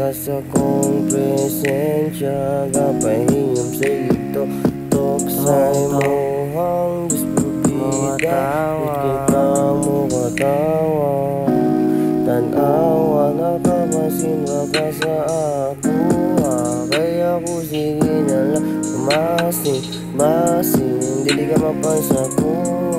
Lakas akong presensya, kapahiyom sa ito toksay mo ang dispubida. Ikay ka mo katawa, tanawa, nakapansin ka sa ako. Kaya ko sige na lang masin, dili ka mapansa ko.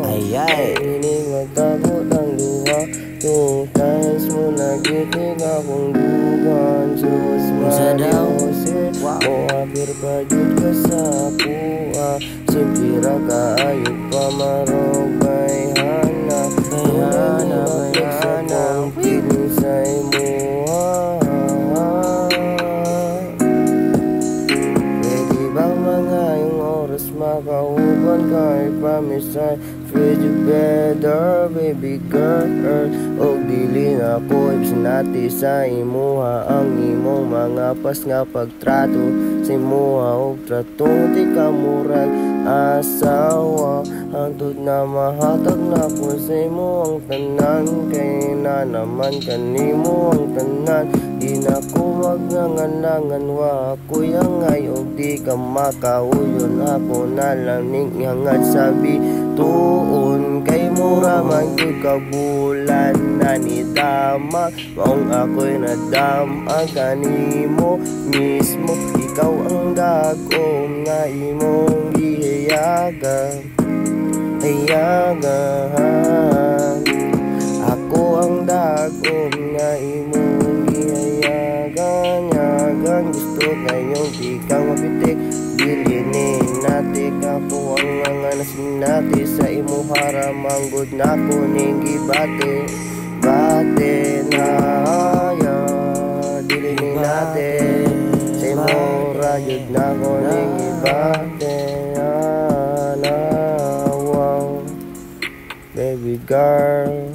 Ining magtabot ang duha, 2 times mo nagitig akong dugan. Sus Mariose, o apir pa jud ka sa puha. Simpira ka ayok pa marog may hanap. May hanap kinisay mo. Pwede bang mga yung oras makauban kahit pamisay? Feel you better, baby girl. O dili na ko ibsinati sa imuha ang imong mga pas nga pagtrato. Sa imuha og trato, di ka murag asawa. Hantod na mahatag na po sa imo ang tanan. Kay na naman kanimo ang tanan. Di na ko magnanganangan wa ako'y angay. Og di ka makauyon, ako na lang ning hangad sabi tuon. Kay mura man ko'y kabulan na ni dama. Maong ako'y nadama kanimo mismo. Ikaw ang dagom nga imong gihayagan. Ako ang dagom nga imong gihayagan. Gusto ngayong di kang mapitik, bilinin natin. Ako ang mga nasinati sa imo haramang good na ko ning gibate. Bate na ya, dilinin natin. Sa imo rayod na ko ning gibate. Wow, baby girl.